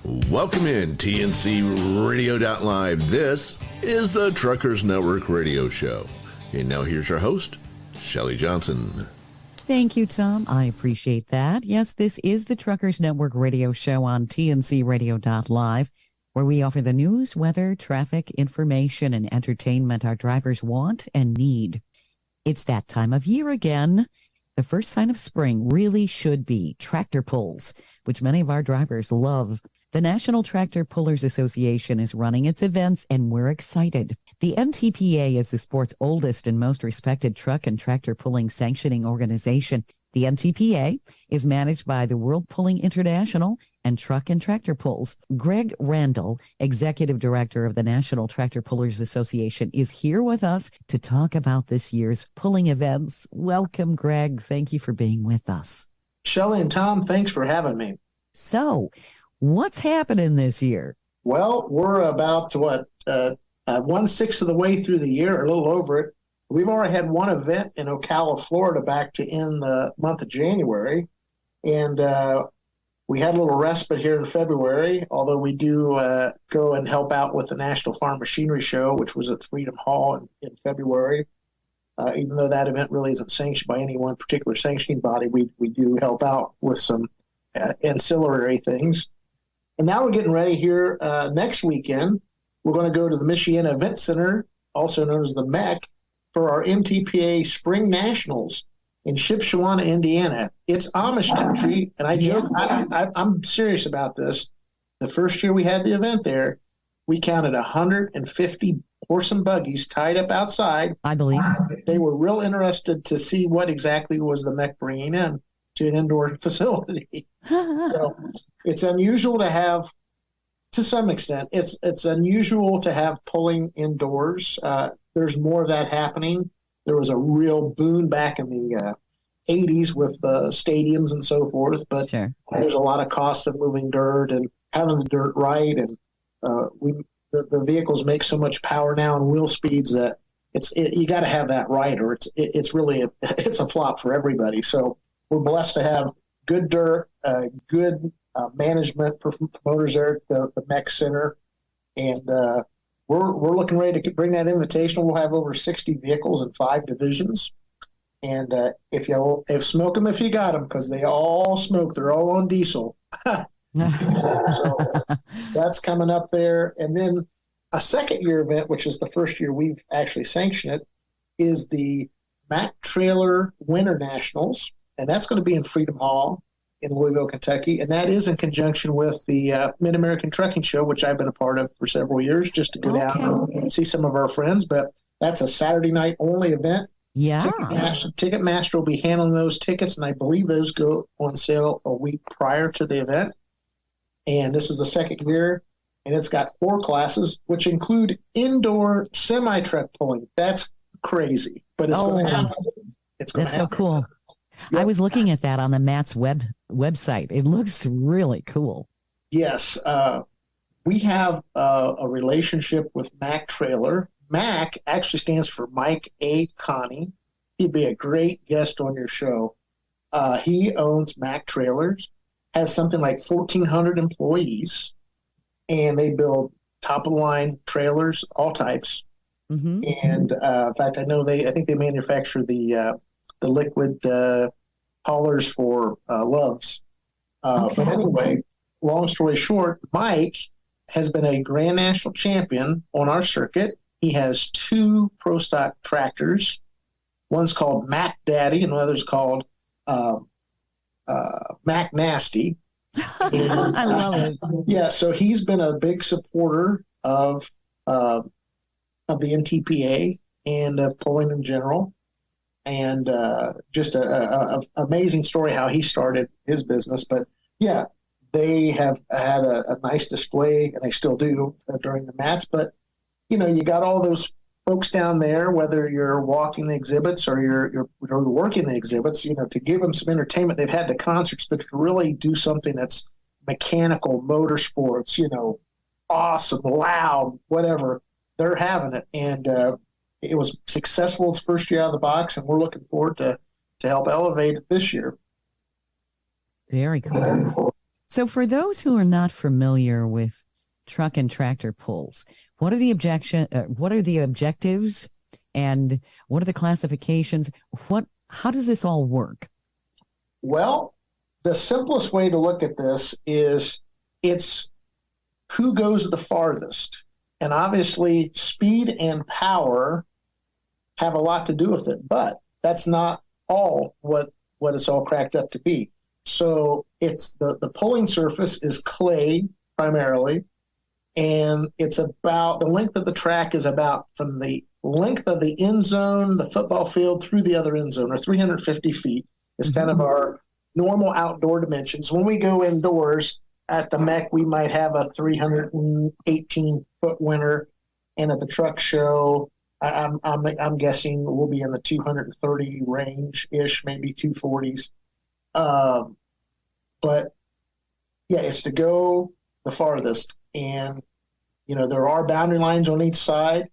Welcome in TNC Radio.live. This is the Truckers Network Radio Show. And now here's your host, Shelley Johnson. Thank you, Tom. I appreciate that. Yes, this is the Truckers Network Radio Show on TNC Radio.live, where we offer the news, weather, traffic, information, and entertainment our drivers want and need. It's that time of year again. The first sign of spring really should be tractor pulls, which many of our drivers love. The National Tractor Pullers Association is running its events, and we're excited. The NTPA is the sport's oldest and most respected truck and tractor pulling sanctioning organization. The NTPA is managed by the World Pulling International and Truck and Tractor Pulls. Greg Randall, Executive Director of the National Tractor Pullers Association, is here with us to talk about this year's pulling events. Welcome, Greg. Thank you for being with us. Shelley and Tom, thanks for having me. So, what's happening this year? Well, we're about to 1/6 of the way through the year, or a little over it. We've already had one event in Ocala, Florida, back to end the month of January, and we had a little respite here in February. Although we do go and help out with the National Farm Machinery Show, which was at Freedom Hall in February. Even though that event really isn't sanctioned by any one particular sanctioning body, we do help out with some ancillary things. And now we're getting ready here next weekend. We're going to go to the Michiana Event Center, also known as the MEC, for our NTPA Spring Nationals in Shipshewana, Indiana. It's Amish country, and I joke, I'm serious about this. The first year we had the event there, we counted 150 horse and buggies tied up outside. I believe. They were real interested to see what exactly was the MEC bringing in to an indoor facility. So it's unusual to have, to some extent, it's unusual to have pulling indoors. There's more of that happening. There was a real boom back in the 80s with stadiums and so forth, but Sure. There's a lot of cost of moving dirt and having the dirt right, and the vehicles make so much power now and wheel speeds that you got to have that right, or it's really a flop for everybody. So we're blessed to have good dirt, good management promoters there at the MEC Center, and we're looking ready to bring that invitational. We'll have over 60 vehicles in 5 divisions, and if smoke them if you got them, because they all smoke. They're all on diesel. So that's coming up there, and then a second year event, which is the first year we've actually sanctioned it, is the Mac Trailer Winter Nationals. And that's going to be in Freedom Hall in Louisville, Kentucky. And that is in conjunction with the Mid-American Trucking Show, which I've been a part of for several years, just to go down and see some of our friends. But that's a Saturday night only event. Yeah. Ticketmaster will be handling those tickets, and I believe those go on sale a week prior to the event. And this is the second year, and it's got 4 classes, which include indoor semi-truck pulling. That's crazy, but it's going to happen. That's so cool. Yep. I was looking at that on the MAT's website. It looks really cool. Yes. We have a relationship with Mac Trailer. Mac actually stands for Mike A. Connie. He'd be a great guest on your show. He owns Mac Trailers, has something like 1,400 employees, and they build top-of-the-line trailers, all types. Mm-hmm. And in fact, I think they manufacture the liquid haulers for Loves. But anyway, long story short, Mike has been a Grand National Champion on our circuit. He has 2 Pro Stock tractors. One's called Mac Daddy, and the other's called Mac Nasty. And, I love it. Yeah, so he's been a big supporter of the NTPA and of pulling in general. And just a amazing story how he started his business. But yeah, they have had a nice display, and they still do during the mats. But you got all those folks down there, whether you're walking the exhibits or you're working the exhibits. To give them some entertainment. They've had the concerts, but to really do something that's mechanical, motorsports, awesome, loud, whatever, they're having it. And it was successful its first year out of the box, and we're looking forward to help elevate it this year. Very cool. So for those who are not familiar with truck and tractor pulls, what are the objectives, and what are the classifications? How does this all work? Well, the simplest way to look at this is it's who goes the farthest. And obviously, speed and power have a lot to do with it, but that's not all what it's all cracked up to be. So it's the pulling surface is clay primarily, and it's about the length of the track is about from the length of the end zone, the football field, through the other end zone, or 350 feet is kind of our normal outdoor dimensions. When we go indoors at the MEC, we might have a 318-foot winner, and at the truck show, I'm guessing we'll be in the 230 range ish, maybe 240s. But yeah, it's to go the farthest, and there are boundary lines on each side.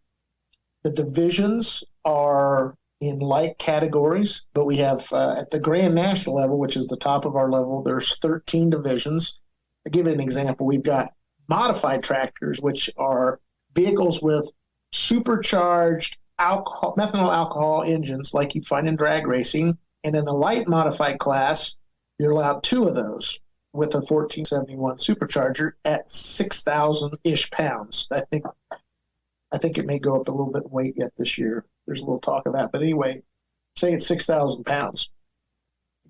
The divisions are in like categories, but we have at the Grand National level, which is the top of our level, there's 13 divisions. To give you an example, we've got modified tractors, which are vehicles with supercharged methanol alcohol engines like you'd find in drag racing. And in the light modified class, you're allowed 2 of those with a 1471 supercharger at 6,000-ish pounds. I think it may go up a little bit in weight yet this year. There's a little talk of that. But anyway, say it's 6,000 pounds.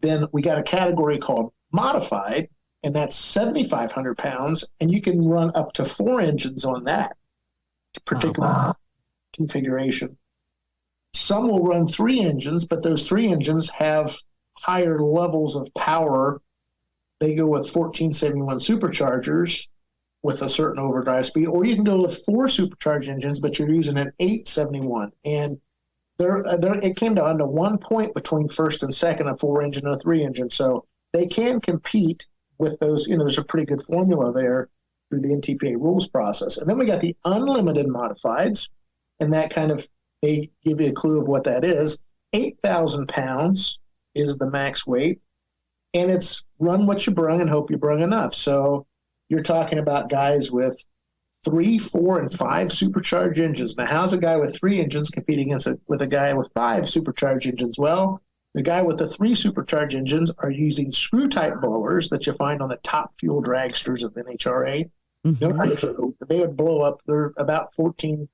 Then we got a category called modified, and that's 7,500 pounds, and you can run up to 4 engines on that particular configuration. Some will run 3 engines, but those 3 engines have higher levels of power. They go with 1471 superchargers with a certain overdrive speed, or you can go with 4 supercharged engines, but you're using an 871. And it came down to 1 point between first and second, a 4 engine and a 3 engine. So they can compete with those. There's a pretty good formula there through the NTPA rules process. And then we got the unlimited modifieds, and that kind of may give you a clue of what that is. 8,000 pounds is the max weight, and it's run what you brung and hope you brung enough. So you're talking about guys with 3, 4, and 5 supercharged engines. Now, how's a guy with 3 engines competing with a guy with 5 supercharged engines? Well, the guy with the 3 supercharged engines are using screw-type blowers that you find on the top fuel dragsters of NHRA. They would blow up. They're about 14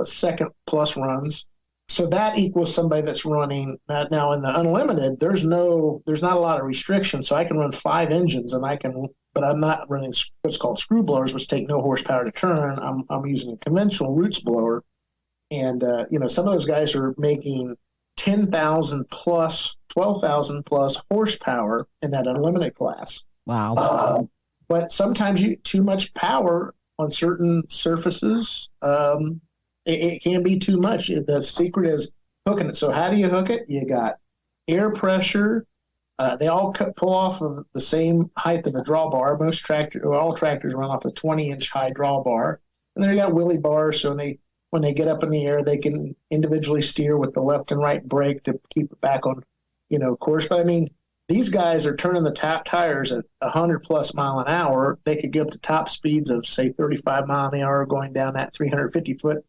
second plus runs. So that equals somebody that's running now in the unlimited. There's not a lot of restrictions, so I can run 5 engines, but I'm not running what's called screw blowers, which take no horsepower to turn. I'm using a conventional roots blower, and some of those guys are making 10,000 plus, 12,000 plus horsepower in that unlimited class. Wow! But sometimes too much power on certain surfaces. It can be too much. The secret is hooking it. So how do you hook it? You got air pressure. They all pull off of the same height of the drawbar. All tractors run off a 20-inch high drawbar. And then you got wheelie bars, so when they get up in the air, they can individually steer with the left and right brake to keep it back on, course. But I mean, these guys are turning the tires at 100+ mile an hour. They could get up to top speeds of, say, 35 mile an hour going down that 350 foot.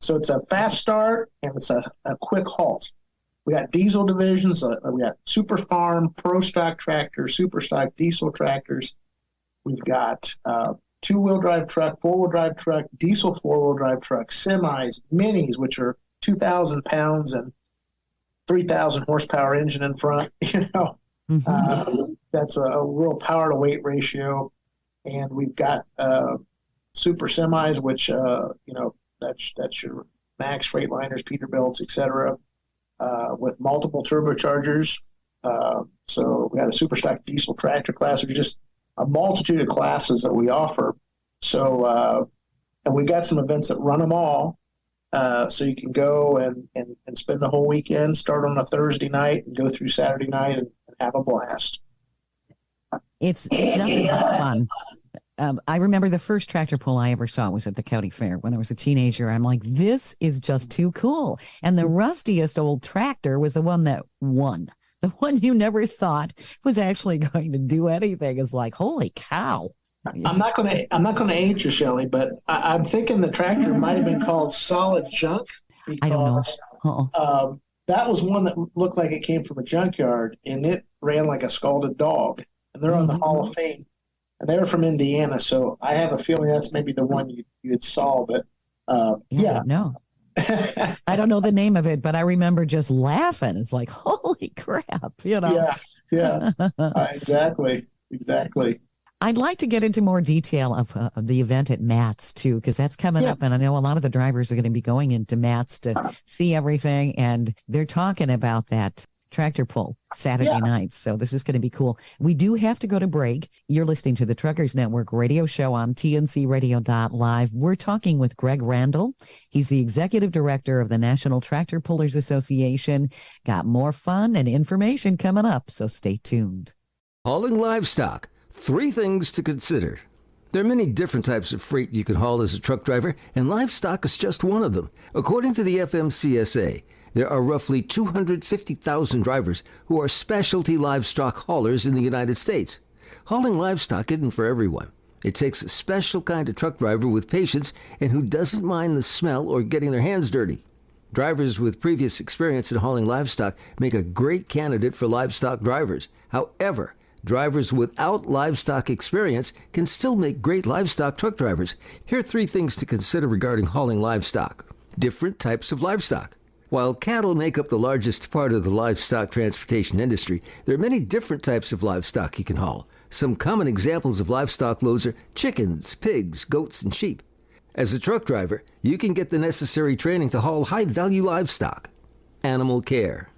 So it's a fast start and it's a quick halt. We got diesel divisions. We got Super Farm, Pro Stock tractors, Super Stock diesel tractors. We've got 2-wheel drive truck, 4-wheel drive truck, diesel 4-wheel drive truck, semis, minis, which are 2,000 pounds and 3,000 horsepower engine in front. That's a real power to weight ratio. And we've got super semis, which that's your Max, Freightliners, Peterbilts, etc., with multiple turbochargers. So we got a super stock diesel tractor class. There's just a multitude of classes that we offer. So and we got some events that run them all. So you can go and spend the whole weekend, start on a Thursday night and go through Saturday night and have a blast. It's nothing but fun. I remember the first tractor pull I ever saw was at the county fair when I was a teenager. I'm like, this is just too cool. And the rustiest old tractor was the one that won. the one you never thought was actually going to do anything is like, holy cow. I'm not going to age you, Shelley, but I'm thinking the tractor might have been called Solid Junk I don't know. because that was one that looked like it came from a junkyard, and it ran like a scalded dog. And they're on the Hall of Fame, and they're from Indiana, so I have a feeling that's maybe the one you had saw. But yeah. No. I don't know the name of it, but I remember just laughing. It's like, holy crap, Yeah, exactly. I'd like to get into more detail of the event at MATS too, because that's coming up. And I know a lot of the drivers are going to be going into MATS to see everything. And they're talking about that tractor pull Saturday night. So this is going to be cool. We do have to go to break. You're listening to the Truckers Network radio show on TNCRadio.live. We're talking with Greg Randall. He's the executive director of the National Tractor Pullers Association. Got more fun and information coming up, so stay tuned. Hauling livestock. 3 things to consider. There are many different types of freight you can haul as a truck driver, and livestock is just one of them. According to the FMCSA, there are roughly 250,000 drivers who are specialty livestock haulers in the United States. Hauling livestock isn't for everyone. It takes a special kind of truck driver with patience and who doesn't mind the smell or getting their hands dirty. Drivers with previous experience in hauling livestock make a great candidate for livestock drivers. However, drivers without livestock experience can still make great livestock truck drivers. Here are 3 things to consider regarding hauling livestock. Different types of livestock. While cattle make up the largest part of the livestock transportation industry, there are many different types of livestock you can haul. Some common examples of livestock loads are chickens, pigs, goats, and sheep. As a truck driver, you can get the necessary training to haul high-value livestock. Animal care.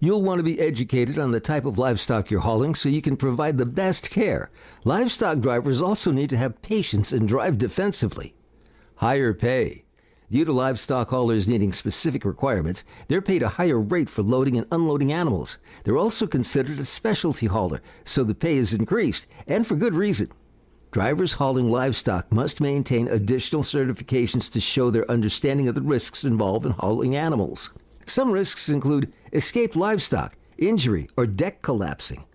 You'll want to be educated on the type of livestock you're hauling so you can provide the best care. Livestock drivers also need to have patience and drive defensively. Higher pay. Due to livestock haulers needing specific requirements, they're paid a higher rate for loading and unloading animals. They're also considered a specialty hauler, so the pay is increased, and for good reason. Drivers hauling livestock must maintain additional certifications to show their understanding of the risks involved in hauling animals. Some risks include escaped livestock, injury, or deck collapsing.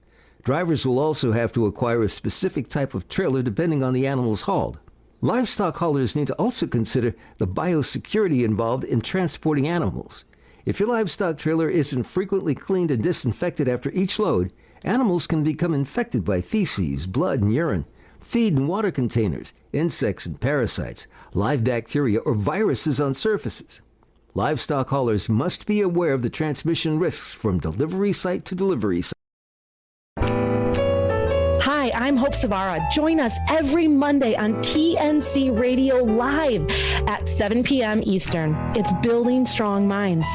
Drivers will also have to acquire a specific type of trailer depending on the animals hauled. Livestock haulers need to also consider the biosecurity involved in transporting animals. If your livestock trailer isn't frequently cleaned and disinfected after each load, animals can become infected by feces, blood, and urine, feed and water containers, insects and parasites, live bacteria, or viruses on surfaces. Livestock haulers must be aware of the transmission risks from delivery site to delivery site. Hi, I'm Hope Savara. Join us every Monday on TNC Radio Live at 7 p.m. Eastern. It's Building Strong Minds.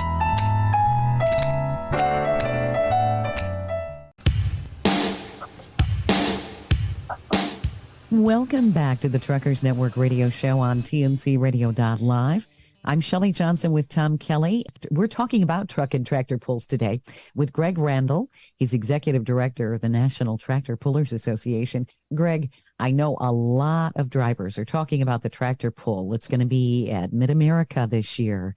Welcome back to the Truckers Network radio show on TNCRadio.live. I'm Shelley Johnson with Tom Kelly. We're talking about truck and tractor pulls today with Greg Randall. He's executive director of the National Tractor Pullers Association. Greg, I know a lot of drivers are talking about the tractor pull. It's going to be at Mid-America this year.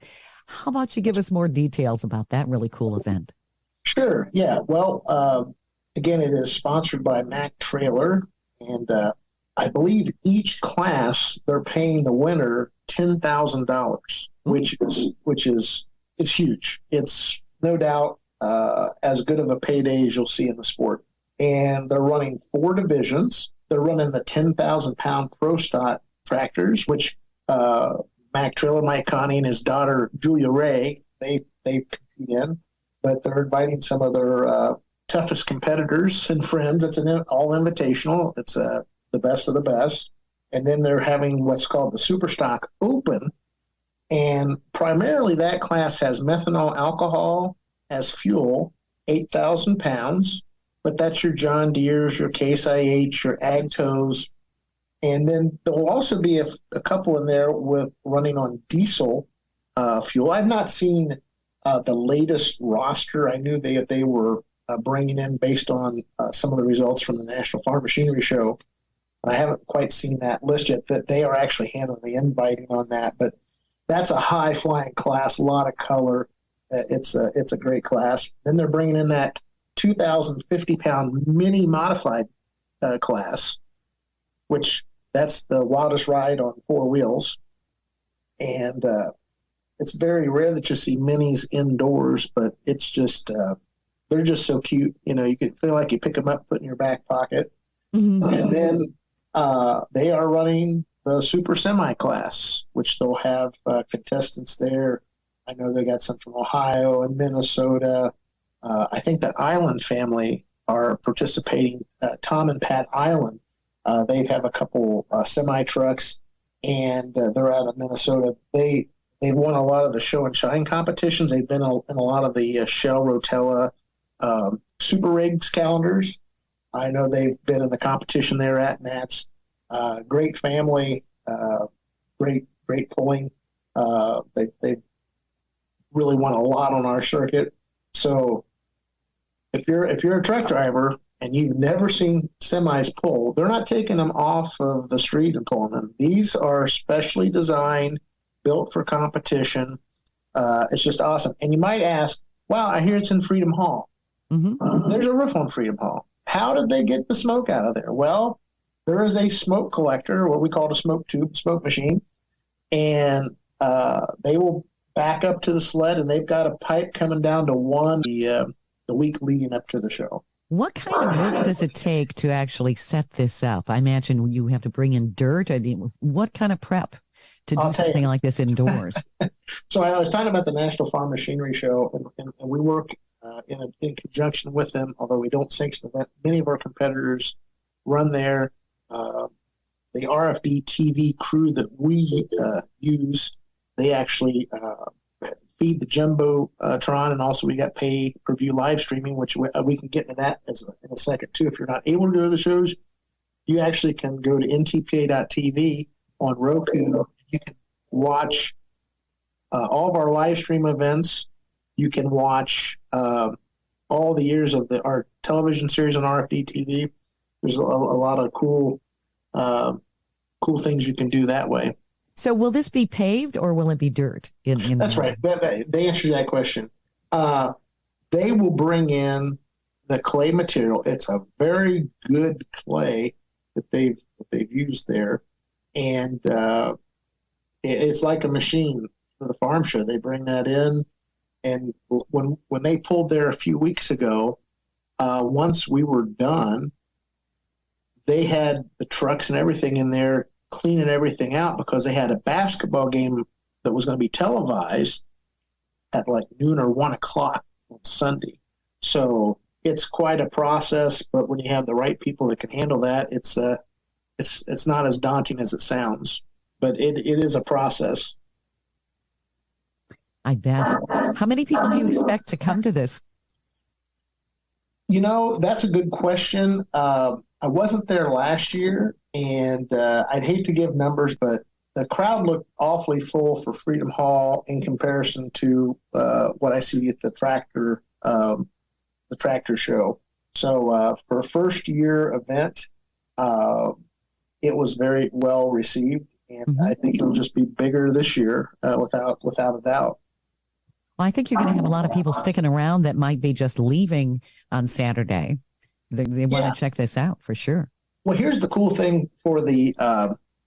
How about you give us more details about that really cool event? Sure. Yeah. Well, again, it is sponsored by Mack Trailer, and I believe each class they're paying the winner $10,000, which is it's huge. It's no doubt as good of a payday as you'll see in the sport. And they're running 4 divisions. They're running the 10,000-pound Pro Stot tractors, which Mack Trailer, Mike Connie, and his daughter Julia Ray they compete in. But they're inviting some of their toughest competitors and friends. It's an all invitational. It's the best of the best. And then they're having what's called the Superstock Open. And primarily that class has methanol alcohol as fuel, 8,000 pounds. But that's your John Deere's, your Case IH, your Agtos. And then there will also be a couple in there with running on diesel fuel. I've not seen the latest roster. I knew they were bringing in based on some of the results from the National Farm Machinery Show. I haven't quite seen that list yet, that they are actually handling the inviting on that. But that's a high-flying class, a lot of color. It's a great class. Then they're bringing in that 2,050-pound mini modified class, which that's the wildest ride on four wheels. And it's very rare that you see minis indoors, but it's just they're just so cute. You know, you can feel like you pick them up, put in your back pocket. Mm-hmm. And then they are running the super semi class, which they'll have contestants there. I know they got some from Ohio and Minnesota. I think the Island family are participating. Tom and Pat Island, they have a couple semi trucks, and they're out of Minnesota. They've won a lot of the show and shine competitions. They've been in a lot of the Shell Rotella Super Rigs calendars. I know they've been in the competition there at Nats. Great family, great pulling. They've really won a lot on our circuit. So if you're a truck driver and you've never seen semis pull, they're not taking them off of the street and pulling them. These are specially designed, built for competition. It's just awesome. And you might ask, wow, I hear it's in Freedom Hall. Mm-hmm. There's a roof on Freedom Hall. How did they get the smoke out of there? Well, there is a smoke collector, what we call a smoke tube, smoke machine, and they will back up to the sled, and they've got a pipe coming down to the week leading up to the show. What kind of work does it take to actually set this up? I imagine you have to bring in dirt. I mean, what kind of prep to do something like this indoors? So I was talking about the National Farm Machinery Show, and we work in conjunction with them, although we don't sanction the event. Many of our competitors run there. The RFD TV crew that we use, they actually feed the Jumbotron, and also we got pay-per-view live streaming, which we can get into that in a second too. If you're not able to go to the shows, you actually can go to ntpa.tv on Roku. You can watch all of our live stream events. You can watch all the years of our television series on RFD TV. There's a lot of cool things you can do that way. So will this be paved or will it be dirt? That's right. They answered that question. They will bring in the clay material. It's a very good clay that they've used there, and it's like a machine for the farm show. They bring that in, and when they pulled there a few weeks ago, once we were done, they had the trucks and everything in there cleaning everything out because they had a basketball game that was going to be televised at like noon or 1 o'clock on Sunday. So it's quite a process, but when you have the right people that can handle that, it's not as daunting as it sounds, but it is a process. I bet. How many people do you expect to come to this? You know, that's a good question. I wasn't there last year, and I'd hate to give numbers, but the crowd looked awfully full for Freedom Hall in comparison to what I see at the tractor show. So for a first-year event, it was very well received, and I think it'll just be bigger this year, without a doubt. Well, I think you're going to have a lot of people sticking around that might be just leaving on Saturday. They want to check this out for sure. Well, here's the cool thing for the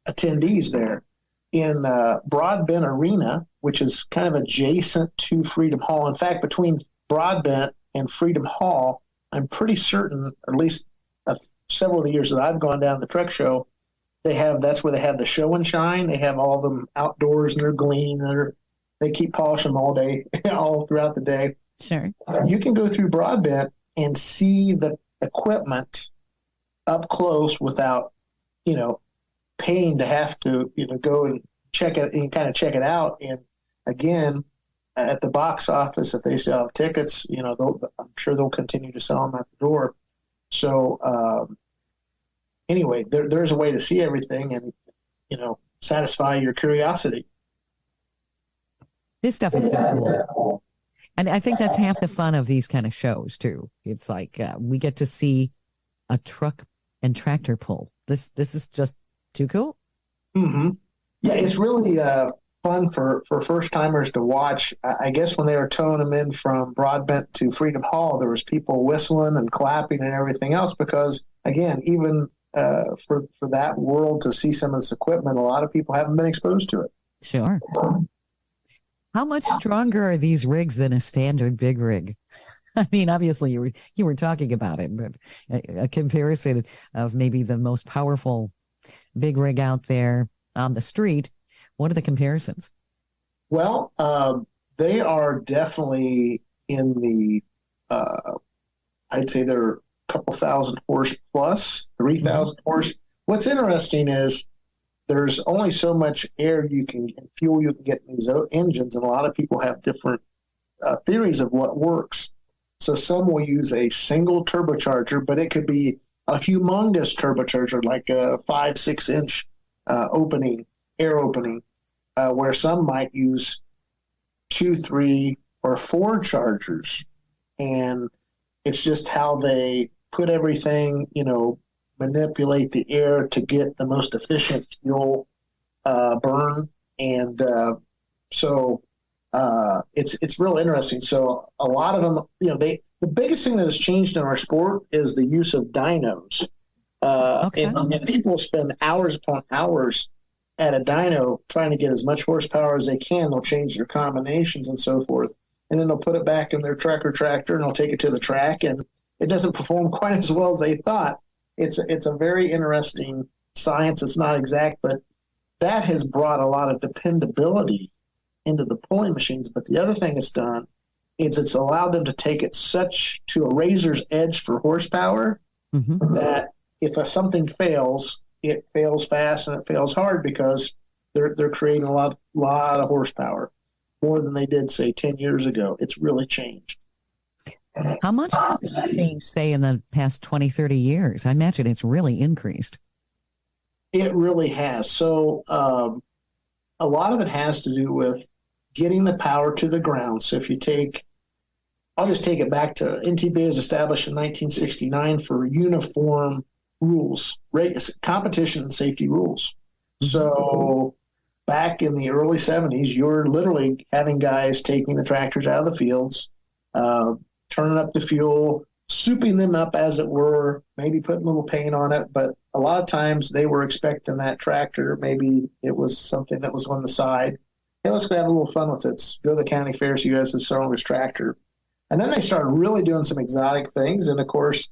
attendees there. In Broadbent Arena, which is kind of adjacent to Freedom Hall. In fact, between Broadbent and Freedom Hall, I'm pretty certain, or at least several of the years that I've gone down to the truck show, that's where they have the show and shine. They have all of them outdoors, and they're gleaning. They keep polishing them all day, all throughout the day. Sure. You can go through Broadbent and see the equipment up close without, paying to have to, go and check it and kind of check it out. And again, at the box office, if they still have tickets, I'm sure they'll continue to sell them at the door. So anyway, there's a way to see everything and, satisfy your curiosity. This stuff is so cool. And I think that's half the fun of these kind of shows, too. It's like we get to see a truck and tractor pull. This is just too cool. Mm-hmm. Yeah, it's really fun fun for first timers to watch. I guess when they were towing them in from Broadbent to Freedom Hall, there was people whistling and clapping and everything else because, again, even for that world to see some of this equipment, a lot of people haven't been exposed to it. Sure. How much stronger are these rigs than a standard big rig? I mean, obviously you were talking about it, but a comparison of maybe the most powerful big rig out there on the street. What are the comparisons? Well, they are definitely in the, I'd say they're a couple thousand horse plus, 3,000 horse. What's interesting is there's only so much air fuel you can get in these engines, and a lot of people have different theories of what works. So some will use a single turbocharger, but it could be a humongous turbocharger, like a 5-6 inch air opening, where some might use 2, 3, or 4 chargers. And it's just how they put everything, manipulate the air to get the most efficient fuel burn. And so it's real interesting. So a lot of them, the biggest thing that has changed in our sport is the use of dynos. And people spend hours upon hours at a dyno trying to get as much horsepower as they can. They'll change their combinations and so forth. And then they'll put it back in their truck or tractor and they'll take it to the track, and it doesn't perform quite as well as they thought. It's a very interesting science. It's not exact, but that has brought a lot of dependability into the pulling machines. But the other thing it's done is it's allowed them to take it to a razor's edge for horsepower that if something fails, it fails fast and it fails hard because they're creating a lot of horsepower, more than they did, say, 10 years ago. It's really changed. How much has it changed, say, in the past 20, 30 years? I imagine it's really increased. It really has. So a lot of it has to do with getting the power to the ground. So if you I'll just take it back to NTB was established in 1969 for uniform rules, competition and safety rules. So back in the early 70s, you're literally having guys taking the tractors out of the fields, turning up the fuel, souping them up, as it were, maybe putting a little paint on it. But a lot of times they were expecting that tractor, maybe it was something that was on the side. Hey, let's go have a little fun with it. Go to the county fair, see who has the strongest tractor. And then they started really doing some exotic things. And of course,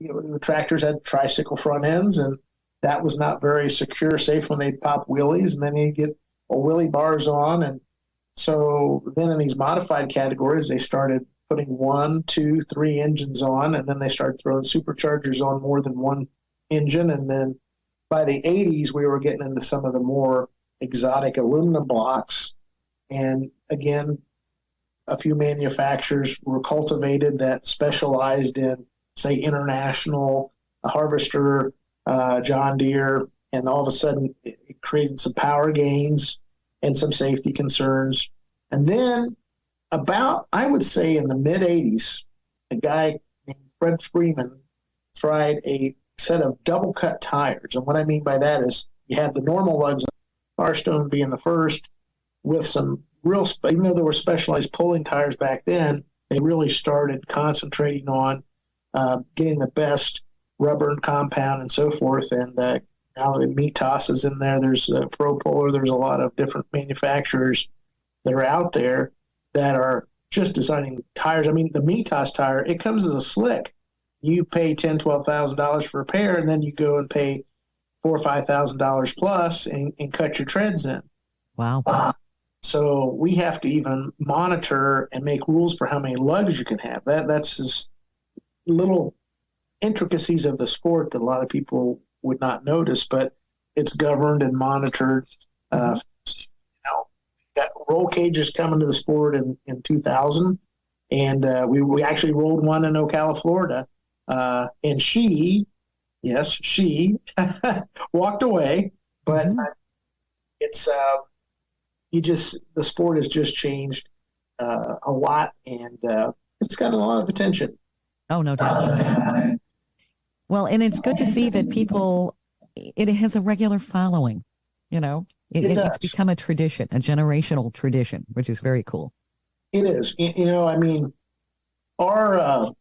the tractors had tricycle front ends, and that was not very secure, safe when they pop wheelies. And then you get wheelie bars on. And so then in these modified categories, they started putting 1, 2, 3 engines on, and then they started throwing superchargers on more than one engine. And then by the 80s, we were getting into some of the more exotic aluminum blocks. And again, a few manufacturers were cultivated that specialized in, say, International, a Harvester, John Deere, and all of a sudden it created some power gains and some safety concerns. And then I would say in the mid-'80s, a guy named Fred Freeman tried a set of double-cut tires. And what I mean by that is you had the normal lugs, Firestone being the first, with some real, even though there were specialized pulling tires back then, they really started concentrating on getting the best rubber and compound and so forth. And now the Mitas is in there. There's Pro Polar. There's a lot of different manufacturers that are out there that are just designing tires. I mean, the Mitas tire, it comes as a slick. You pay $10,000, $12,000 for a pair, and then you go and pay $4,000 or $5,000 plus and cut your treads in. Wow. So we have to even monitor and make rules for how many lugs you can have. That's just little intricacies of the sport that a lot of people would not notice, but it's governed and monitored. Got roll cages coming to the sport in 2000, and we actually rolled one in Ocala, Florida, and she walked away, but it's the sport has just changed a lot, and it's gotten a lot of attention. Oh, no doubt. Well, and it's good to see that it has a regular following. It's become a tradition, a generational tradition, which is very cool. It is. I mean, our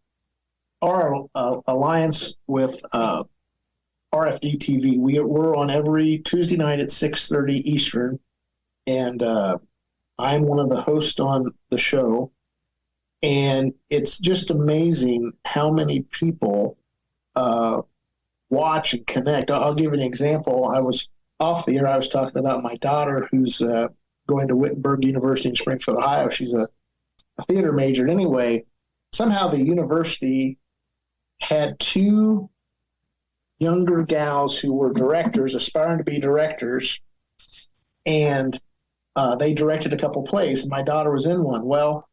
alliance with RFD TV, we're on every Tuesday night at 6:30 Eastern, and I'm one of the hosts on the show. And it's just amazing how many people watch and connect. I'll give an example. I was off the air. I was talking about my daughter who's going to Wittenberg University in Springfield, Ohio. She's a theater major. Anyway, somehow the university had two younger gals who were directors, aspiring to be directors, and they directed a couple plays, and my daughter was in one. Well,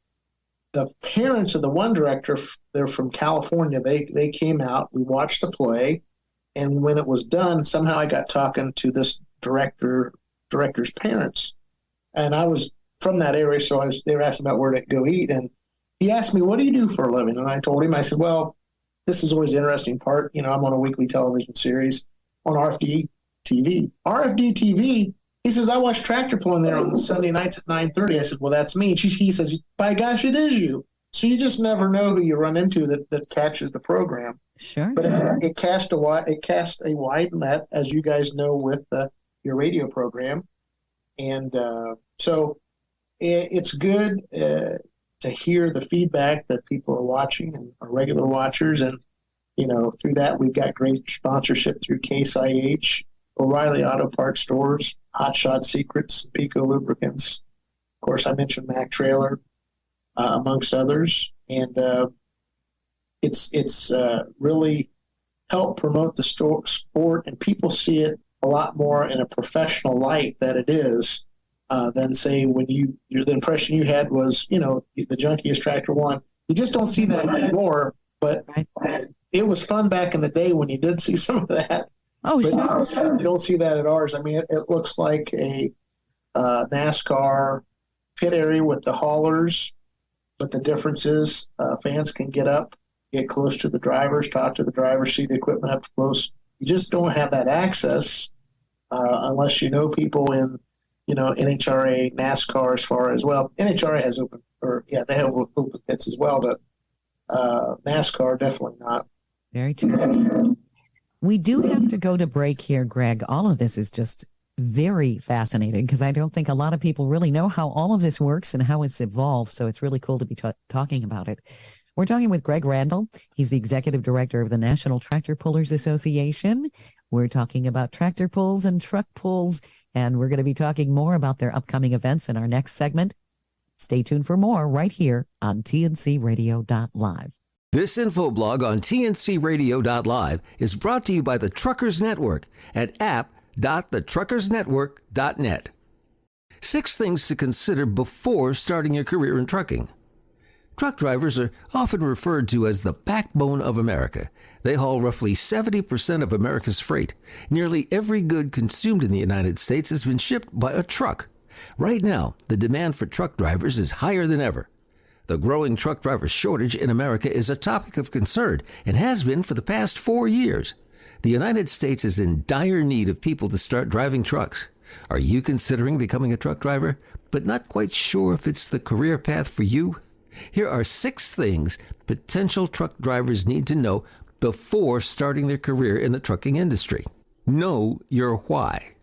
the parents of the one director, they're from California, they came out, we watched the play, and when it was done, somehow I got talking to this director's parents. And I was from that area, so they were asking about where to go eat, and he asked me, "What do you do for a living?" And I told him, I said, "Well, this is always the interesting part. I'm on a weekly television series on RFD TV." RFD TV, he says, "I watch tractor pulling there on Sunday nights at 9:30. I said, "Well, that's me." He says, "By gosh, it is you." So you just never know who you run into that catches the program. Sure. But it cast a wide net, as you guys know, with your radio program. And so it's good to hear the feedback that people are watching and are regular watchers. And, through that, we've got great sponsorship through Case IH, O'Reilly Auto Parts Stores, Hot Shot Secrets, Pico Lubricants. Of course, I mentioned Mac Trailer, amongst others. And it's really helped promote the sport, and people see it a lot more in a professional light that it is than, say, when the impression you had was, the junkiest tractor one. You just don't see that anymore, but it was fun back in the day when you did see some of that. Oh, but sure. You don't see that at ours. I mean, it looks like a NASCAR pit area with the haulers, but the difference is fans can get up, get close to the drivers, talk to the drivers, see the equipment up close. You just don't have that access unless you know people in, NHRA, NASCAR, as far as, well, NHRA has they have open pits as well, but NASCAR definitely not. Very true. We do have to go to break here, Greg. All of this is just very fascinating because I don't think a lot of people really know how all of this works and how it's evolved. So it's really cool to be talking about it. We're talking with Greg Randall. He's the executive director of the National Tractor Pullers Association. We're talking about tractor pulls and truck pulls, and we're going to be talking more about their upcoming events in our next segment. Stay tuned for more right here on TNCRadio.live. This info blog on TNCRadio.live is brought to you by the Truckers Network at app.thetruckersnetwork.net. 6 things to consider before starting your career in trucking. Truck drivers are often referred to as the backbone of America. They haul roughly 70% of America's freight. Nearly every good consumed in the United States has been shipped by a truck. Right now, the demand for truck drivers is higher than ever. The growing truck driver shortage in America is a topic of concern and has been for the past 4 years. The United States is in dire need of people to start driving trucks. Are you considering becoming a truck driver, but not quite sure if it's the career path for you? Here are 6 things potential truck drivers need to know before starting their career in the trucking industry. Know your why.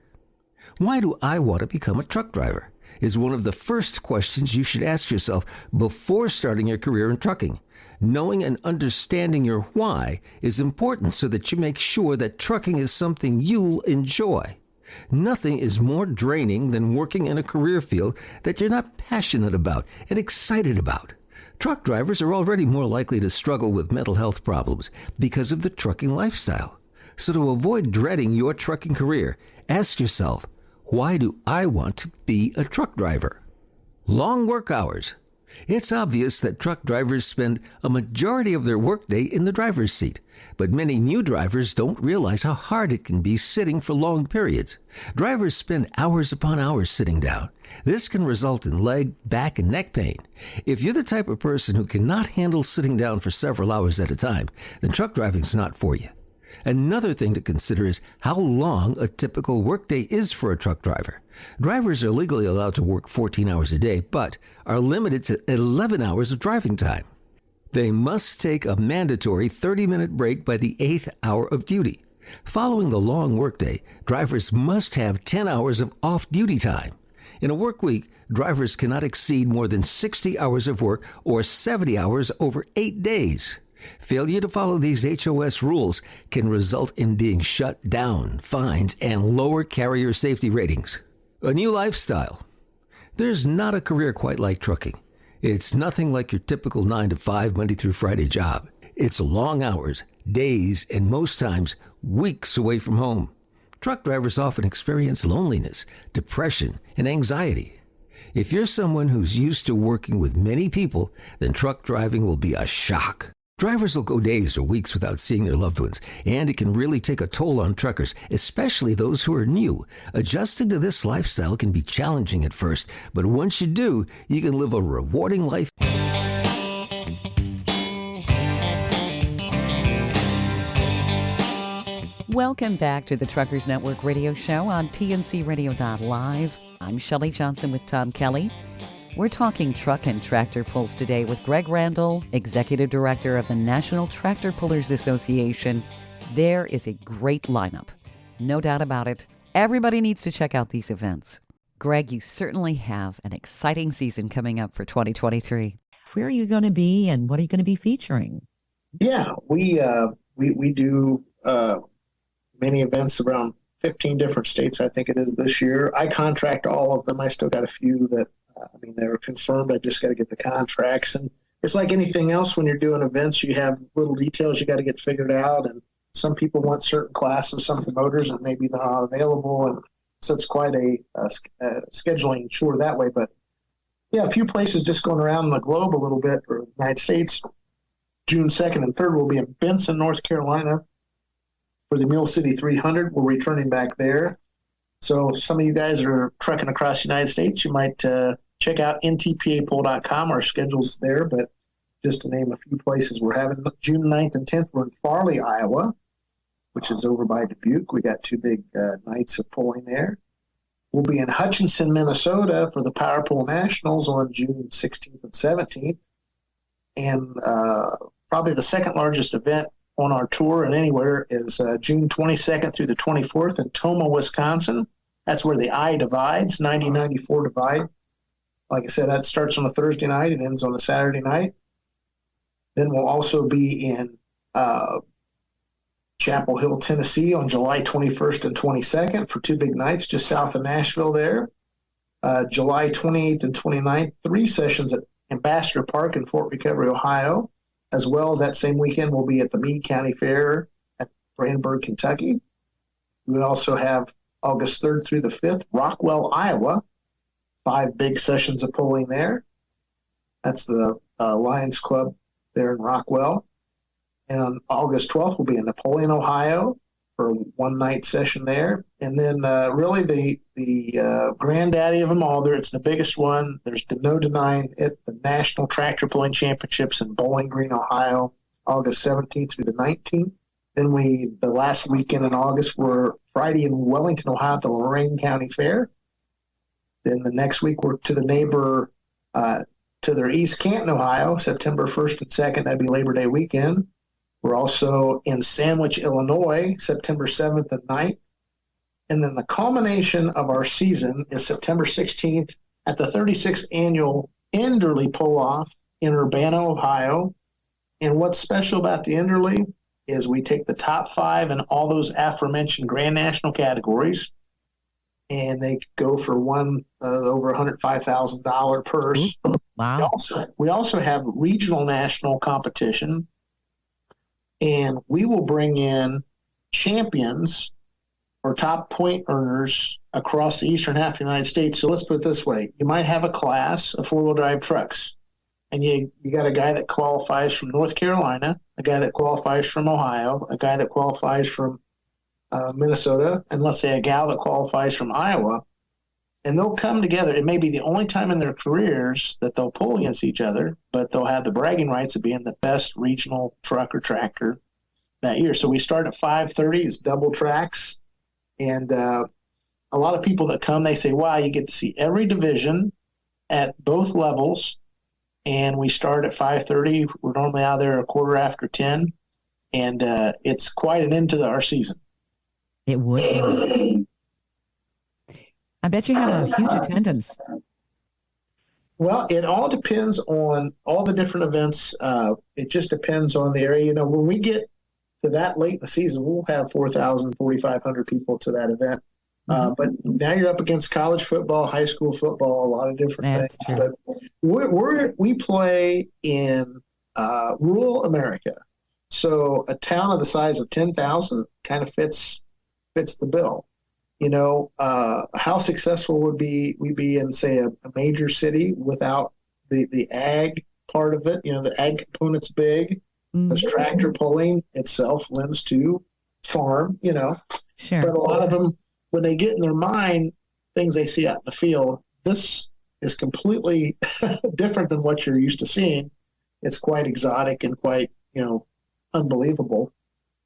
Why do I want to become a truck driver? Is one of the first questions you should ask yourself before starting your career in trucking. Knowing and understanding your why is important so that you make sure that trucking is something you'll enjoy. Nothing is more draining than working in a career field that you're not passionate about and excited about. Truck drivers are already more likely to struggle with mental health problems because of the trucking lifestyle. So to avoid dreading your trucking career, ask yourself, why do I want to be a truck driver? Long work hours. It's obvious that truck drivers spend a majority of their workday in the driver's seat, but many new drivers don't realize how hard it can be sitting for long periods. Drivers spend hours upon hours sitting down. This can result in leg, back, and neck pain. If you're the type of person who cannot handle sitting down for several hours at a time, then truck driving is not for you. Another thing to consider is how long a typical workday is for a truck driver. Drivers are legally allowed to work 14 hours a day, but are limited to 11 hours of driving time. They must take a mandatory 30-minute break by the 8th hour of duty. Following the long workday, drivers must have 10 hours of off-duty time. In a work week, drivers cannot exceed more than 60 hours of work or 70 hours over 8 days. Failure to follow these HOS rules can result in being shut down, fines, and lower carrier safety ratings. A new lifestyle. There's not a career quite like trucking. It's nothing like your typical 9 to 5 Monday through Friday job. It's long hours, days, and most times weeks away from home. Truck drivers often experience loneliness, depression, and anxiety. If you're someone who's used to working with many people, then truck driving will be a shock. Drivers will go days or weeks without seeing their loved ones, and it can really take a toll on truckers, especially those who are new. Adjusting to this lifestyle can be challenging at first, but once you do, you can live a rewarding life. Welcome back to the Truckers Network Radio Show on TNCRadio.live. I'm Shelley Johnson with Tom Kelly. We're talking truck and tractor pulls today with Greg Randall, Executive Director of the National Tractor Pullers Association. There is a great lineup. No doubt about it. Everybody needs to check out these events. Greg, you certainly have an exciting season coming up for 2023. Where are you going to be and what are you going to be featuring? Yeah, we do many events around 15 different states, I think it is this year. I contract all of them. I still got a few that they're confirmed. I just got to get the contracts. And it's like anything else when you're doing events, you have little details you got to get figured out. And some people want certain classes, some promoters, and maybe they're not available. And so it's quite a scheduling chore that way. But yeah, a few places just going around the globe a little bit, or the United States. June 2nd and 3rd will be in Benson, North Carolina for the Mule City 300. We're returning back there. So some of you guys are trekking across the United States. You might check out ntpapoll.com. Our schedule's there, but just to name a few places we're having. June 9th and 10th, we're in Farley, Iowa, which is over by Dubuque. We got 2 big nights of pulling there. We'll be in Hutchinson, Minnesota for the Power Pull Nationals on June 16th and 17th. And probably the second largest event on our tour and anywhere is June 22nd through the 24th in Tomah, Wisconsin. That's where the I divides, 90-94 divide. Like I said, that starts on a Thursday night and ends on a Saturday night. Then we'll also be in Chapel Hill, Tennessee on July 21st and 22nd for 2 big nights just south of Nashville there. July 28th and 29th, 3 sessions at Ambassador Park in Fort Recovery, Ohio. As well as that same weekend, we'll be at the Meade County Fair at Brandenburg, Kentucky. We also have August 3rd through the 5th, Rockwell, Iowa. 5 big sessions of pulling there. That's the Lions Club there in Rockwell. And on August 12th, we'll be in Napoleon, Ohio for a 1-night session there. And then really the granddaddy of them all there, it's the biggest one. There's no denying it, the National Tractor Pulling Championships in Bowling Green, Ohio, August 17th through the 19th. Then the last weekend in August, we're Friday in Wellington, Ohio at the Lorain County Fair. Then the next week, we're to the neighbor to their east, Canton, Ohio, September 1st and 2nd. That'd be Labor Day weekend. We're also in Sandwich, Illinois, September 7th and 9th. And then the culmination of our season is September 16th at the 36th Annual Enderley Pull-Off in Urbana, Ohio. And what's special about the Enderley is we take the top 5 in all those aforementioned Grand National categories, and they go for one over $105,000 purse. Wow. We also have regional national competition, and we will bring in champions or top point earners across the eastern half of the United States. So let's put it this way. You might have a class of 4-wheel drive trucks, and you got a guy that qualifies from North Carolina, a guy that qualifies from Ohio, a guy that qualifies from Minnesota, and let's say a gal that qualifies from Iowa, and they'll come together. It may be the only time in their careers that they'll pull against each other, but they'll have the bragging rights of being the best regional truck or tractor that year. So we start at 5:30. It's double tracks, and a lot of people that come, they say, "Wow, you get to see every division at both levels." And we start at 5:30. We're normally out there a quarter after 10, and it's quite an end to our season. It would be. I bet you have a huge attendance. Well, it all depends on all the different events. It just depends on the area. When we get to that late in the season, we'll have 4,000, 4,500 people to that event. But now you're up against college football, high school football, a lot of different things. True. But we play in rural America. So a town of the size of 10,000 kind of fits the bill. How successful would we be in, say, a major city without the ag part of it? The ag component's big. Because tractor pulling itself lends to farm, Sure. But a lot of them, when they get in their mind things they see out in the field, this is completely different than what you're used to seeing. It's quite exotic and quite, unbelievable.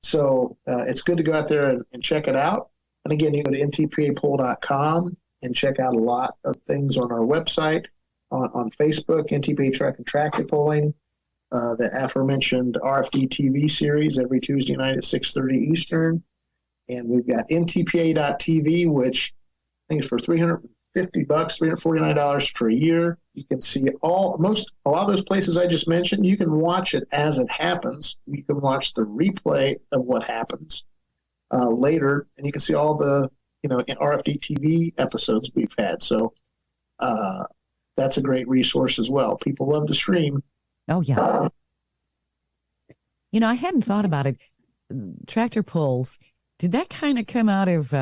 So it's good to go out there and check it out. And again, you go to ntpapoll.com and check out a lot of things on our website, on Facebook, NTPA Track and Tractor Pulling, the aforementioned RFD TV series every Tuesday night at 6:30 Eastern. And we've got ntpa.tv, which I think is for $350, $349 for a year. You can see a lot of those places I just mentioned. You can watch it as it happens. You can watch the replay of what happens later, and you can see all the RFD TV episodes we've had. So that's a great resource as well. People love to stream. Oh yeah. I hadn't thought about it. Tractor pulls. Did that kind of come out of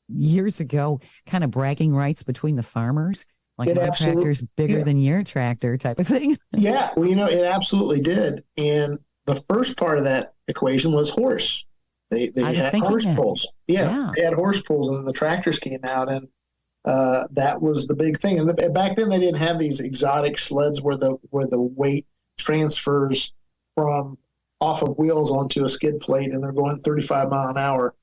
years ago, kind of bragging rights between the farmers? Like my tractor's bigger than your tractor type of thing? Yeah, well, it absolutely did. And the first part of that equation was horse. They had horse pulls. Yeah, they had horse pulls, and the tractors came out, and that was the big thing. And back then, they didn't have these exotic sleds where the weight transfers from off of wheels onto a skid plate, and they're going 35 mile an hour.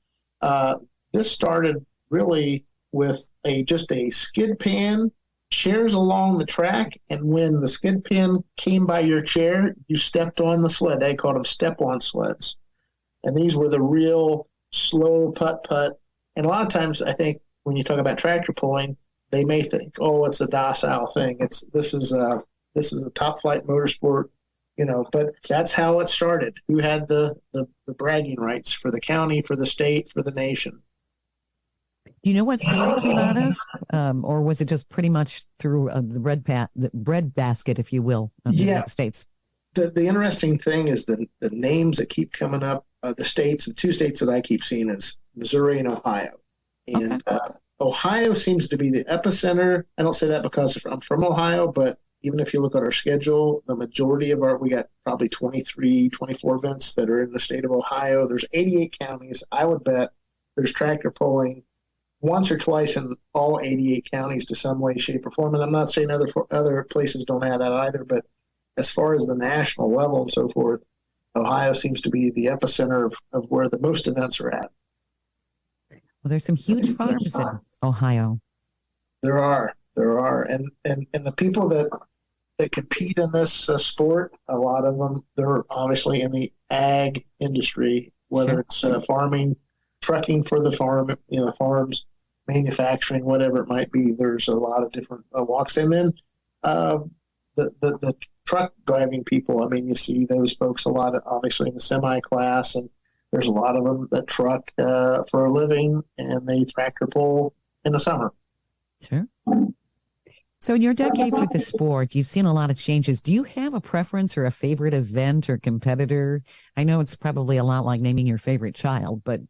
This started really with just a skid pan, chairs along the track, and when the skid pan came by your chair, you stepped on the sled. They called them step-on sleds. And these were the real slow putt-putt. And a lot of times, I think, when you talk about tractor pulling, they may think, "Oh, it's a docile thing. This is a top-flight motorsport." But that's how it started. Who had the bragging rights for the county, for the state, for the nation? Do you know what state it came out of? Or was it just pretty much through the bread basket, if you will, of the United States? The interesting thing is the names that keep coming up, the two states that I keep seeing is Missouri and Ohio. And Ohio seems to be the epicenter. I don't say that because I'm from Ohio, but even if you look at our schedule, the majority of we got probably 23, 24 events that are in the state of Ohio. There's 88 counties. I would bet there's tractor pulling once or twice in all 88 counties to some way, shape, or form. And I'm not saying other places don't have that either, but as far as the national level and so forth, Ohio seems to be the epicenter of where the most events are at. Well, there's some huge farms in Ohio. There are. And the people that compete in this sport, a lot of them, they're obviously in the ag industry, whether it's farming, trucking for the farm, farms, manufacturing, whatever it might be. There's a lot of different walks. And then the truck driving people, you see those folks a lot, obviously in the semi class, and there's a lot of them that truck for a living, and they tractor pull in the summer. Sure. So in your decades with the sport, you've seen a lot of changes. Do you have a preference or a favorite event or competitor? I know it's probably a lot like naming your favorite child, but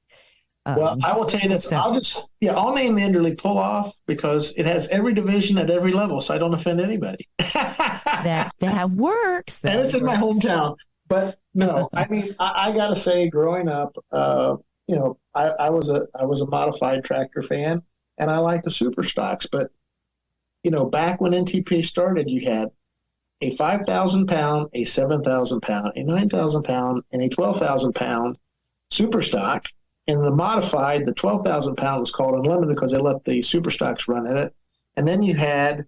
well, I will tell you this. I'll name the Enderley Pull-Off because it has every division at every level, so I don't offend anybody. that works. And it's in my hometown. But no, I got to say, growing up, I was a modified tractor fan, and I liked the super stocks, but back when NTPA started, you had a 5,000 pound, a 7,000 pound, a 9,000 pound, and a 12,000 pound. super stock, and the modified, the 12,000 pound was called unlimited because they let the super stocks run in it. And then you had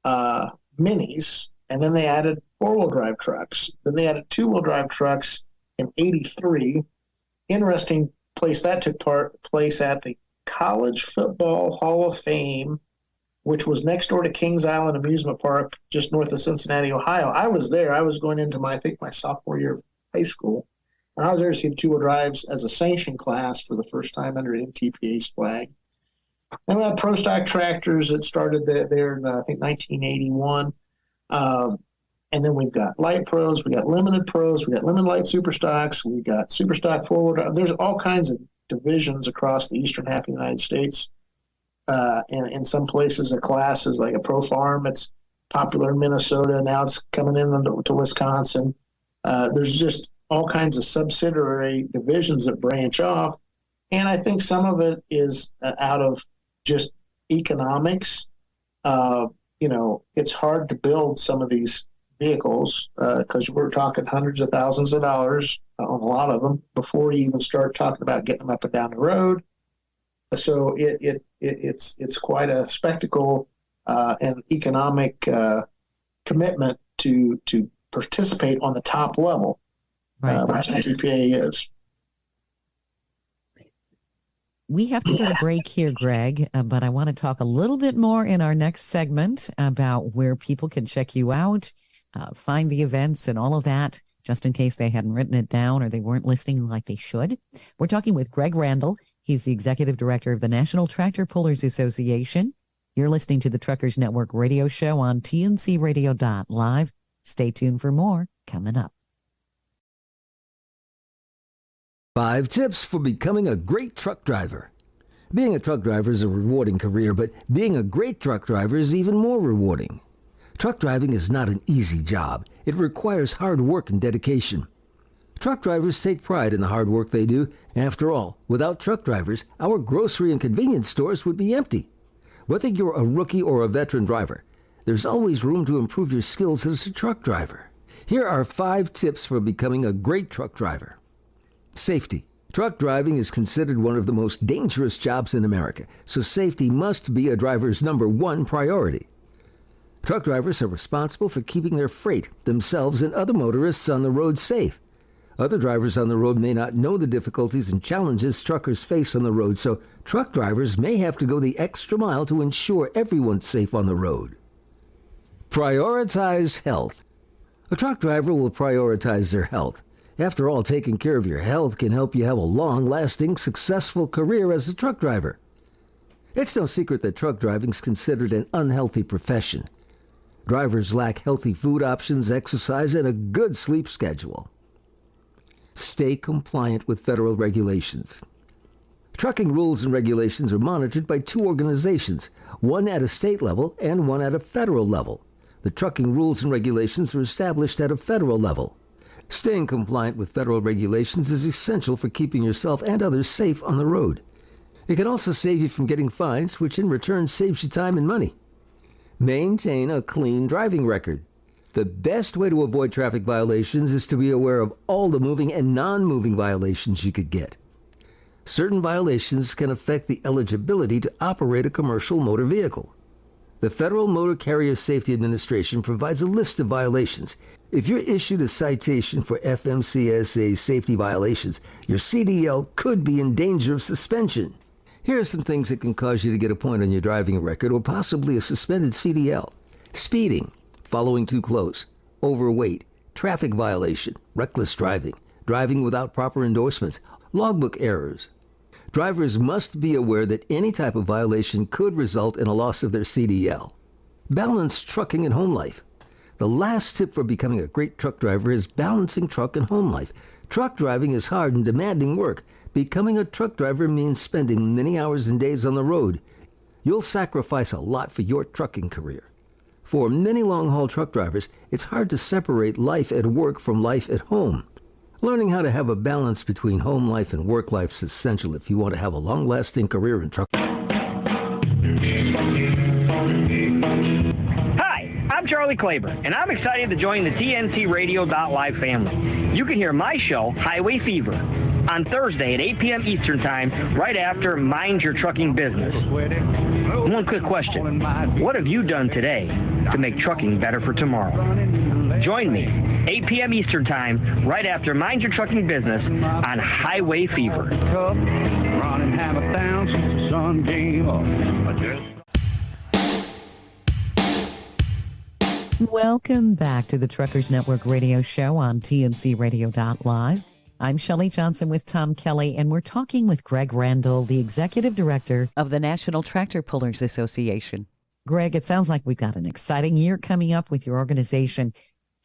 minis, and then they added four-wheel drive trucks. Then they added two-wheel drive trucks in '83. Interesting place that took place at the College Football Hall of Fame, which was next door to Kings Island Amusement Park, just north of Cincinnati, Ohio. I was there. I was going into my sophomore year of high school, and I was there to see the two-wheel drives as a sanctioned class for the first time under MTPA's flag. And we had pro stock tractors that started there in, I think, 1981. And then we've got light pros, we got limited pros, we got limited light super stocks, we got super stock forward. There's all kinds of divisions across the eastern half of the United States. And in some places, a class is like a pro farm. It's popular in Minnesota. Now it's coming to Wisconsin. There's just all kinds of subsidiary divisions that branch off. And I think some of it is out of just economics. It's hard to build some of these vehicles because we're talking hundreds of thousands of dollars on a lot of them before you even start talking about getting them up and down the road. So it's quite a spectacle and economic commitment to participate on the top level. Right. TPA is. We have to go to break here, Greg, but I want to talk a little bit more in our next segment about where people can check you out, find the events and all of that, just in case they hadn't written it down or they weren't listening like they should. We're talking with Greg Randall. He's the executive director of the National Tractor Pullers Association. You're listening to the Truckers Network radio show on TNCRadio.live. Stay tuned for more coming up. 5 tips for becoming a great truck driver. Being a truck driver is a rewarding career, but being a great truck driver is even more rewarding. Truck driving is not an easy job. It requires hard work and dedication. Truck drivers take pride in the hard work they do. After all, without truck drivers, our grocery and convenience stores would be empty. Whether you're a rookie or a veteran driver, there's always room to improve your skills as a truck driver. Here are 5 tips for becoming a great truck driver. Safety. Truck driving is considered one of the most dangerous jobs in America, so safety must be a driver's #1 priority. Truck drivers are responsible for keeping their freight, themselves, and other motorists on the road safe. Other drivers on the road may not know the difficulties and challenges truckers face on the road, so truck drivers may have to go the extra mile to ensure everyone's safe on the road. Prioritize health. A truck driver will prioritize their health. After all, taking care of your health can help you have a long-lasting, successful career as a truck driver. It's no secret that truck driving is considered an unhealthy profession. Drivers lack healthy food options, exercise, and a good sleep schedule. Stay compliant with federal regulations. Trucking rules and regulations are monitored by 2 organizations, one at a state level and one at a federal level. The trucking rules and regulations are established at a federal level. Staying compliant with federal regulations is essential for keeping yourself and others safe on the road. It can also save you from getting fines, which in return saves you time and money. Maintain a clean driving record. The best way to avoid traffic violations is to be aware of all the moving and non-moving violations you could get. Certain violations can affect the eligibility to operate a commercial motor vehicle. The Federal Motor Carrier Safety Administration provides a list of violations. If you're issued a citation for FMCSA safety violations, your CDL could be in danger of suspension. Here are some things that can cause you to get a point on your driving record or possibly a suspended CDL. Speeding, following too close, overweight, traffic violation, reckless driving, driving without proper endorsements, logbook errors. Drivers must be aware that any type of violation could result in a loss of their CDL. Balance trucking and home life. The last tip for becoming a great truck driver is balancing truck and home life. Truck driving is hard and demanding work. Becoming a truck driver means spending many hours and days on the road. You'll sacrifice a lot for your trucking career. For many long-haul truck drivers, it's hard to separate life at work from life at home. Learning how to have a balance between home life and work life is essential if you want to have a long-lasting career in trucking. Hi, I'm Charlie Claver, and I'm excited to join the TNC Radio.live family. You can hear my show, Highway Fever, on Thursday at 8 p.m. Eastern Time, right after Mind Your Trucking Business. One quick question. What have you done today to make trucking better for tomorrow? Join me, 8 p.m. Eastern Time, right after Mind Your Trucking Business on Highway Fever. Running hammer down since the sun came up. Welcome back to the Truckers Network radio show on TNCRadio.live. I'm Shelley Johnson with Tom Kelly, and we're talking with Greg Randall, the Executive Director of the National Tractor Pullers Association. Greg, it sounds like we've got an exciting year coming up with your organization.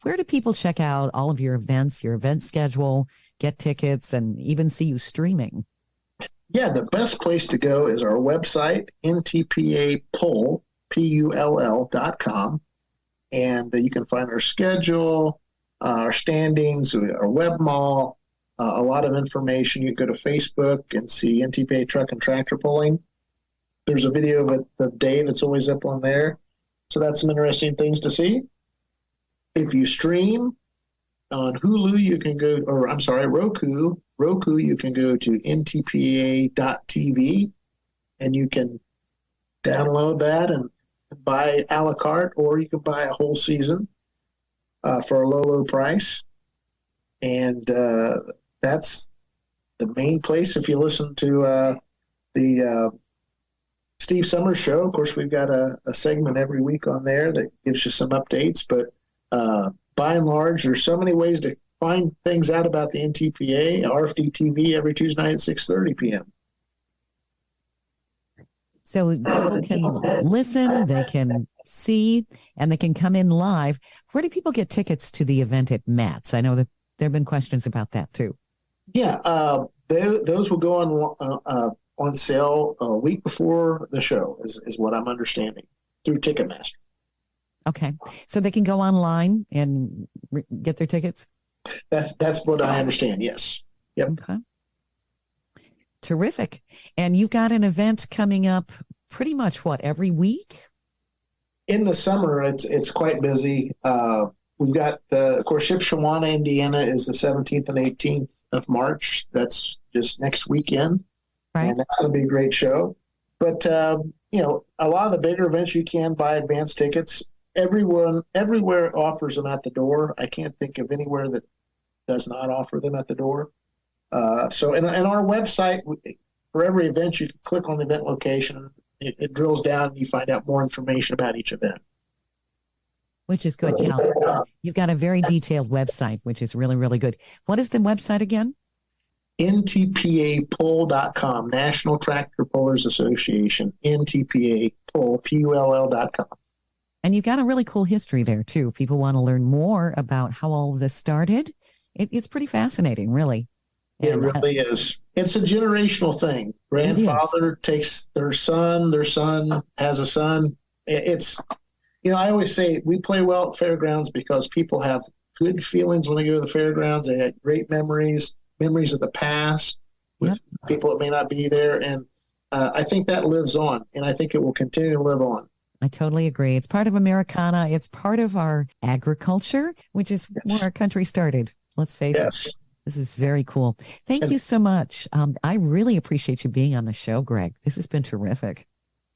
Where do people check out all of your events, your event schedule, get tickets, and even see you streaming? Yeah, the best place to go is our website, ntpapull.com. And you can find our schedule, our standings, our web mall, a lot of information. You can go to Facebook and see NTPA Truck and Tractor Pulling. There's a video of it the day that's always up on there. So that's some interesting things to see. If you stream on Hulu, you can go, or I'm sorry, Roku, you can go to ntpa.tv and you can download that and buy a la carte, or you can buy a whole season for a low price. And that's the main place. If you listen to the Steve Summers show, of course, we've got a segment every week on there that gives you some updates. But by and large, there's so many ways to find things out about the NTPA. RFD TV every Tuesday night at 6:30 p.m. So people can listen, they can see, and they can come in live. Where do people get tickets to the event at Matt's? I know that there have been questions about that too. Yeah, those will go on sale a week before the show, is what I'm understanding, through Ticketmaster. Okay, so they can go online and get their tickets? That's what I understand, yes. Yep. Okay. Terrific. And you've got an event coming up pretty much, every week? In the summer, it's quite busy. We've got, of course, Shipshewana, Indiana is the 17th and 18th of March. That's just next weekend. Right. And that's going to be a great show. But, a lot of the bigger events, you can buy advance tickets. Everywhere offers them at the door. I can't think of anywhere that does not offer them at the door. So in our website, for every event, you can click on the event location. It drills down and you find out more information about each event. Which is good. Yeah. You've got a very detailed website, which is really, really good. What is the website again? ntpapull.com, National Tractor Pullers Association, ntpapull.com. And you've got a really cool history there, too. If people want to learn more about how all of this started, it's pretty fascinating, really. It really is. It's a generational thing. Grandfather takes their son has a son. It's, I always say we play well at fairgrounds because people have good feelings when they go to the fairgrounds. They had great memories of the past with people that may not be there. And I think that lives on, and I think it will continue to live on. I totally agree. It's part of Americana. It's part of our agriculture, which is where our country started. Let's face it. This is very cool. Thank you so much. I really appreciate you being on the show, Greg. This has been terrific.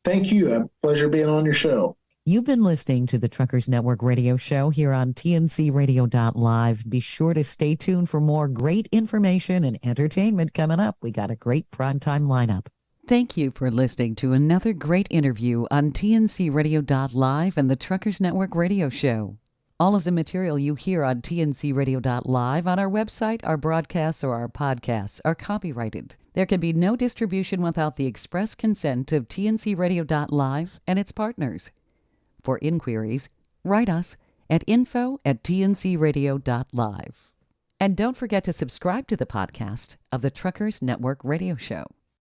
Thank you. A pleasure being on your show. You've been listening to the Truckers Network radio show here on TNCRadio.live. Be sure to stay tuned for more great information and entertainment coming up. We got a great primetime lineup. Thank you for listening to another great interview on TNCRadio.live and the Truckers Network radio show. All of the material you hear on TNCRadio.live on our website, our broadcasts, or our podcasts are copyrighted. There can be no distribution without the express consent of TNCRadio.live and its partners. For inquiries, write us at info@tncradio.live. And don't forget to subscribe to the podcast of the Truckers Network radio show.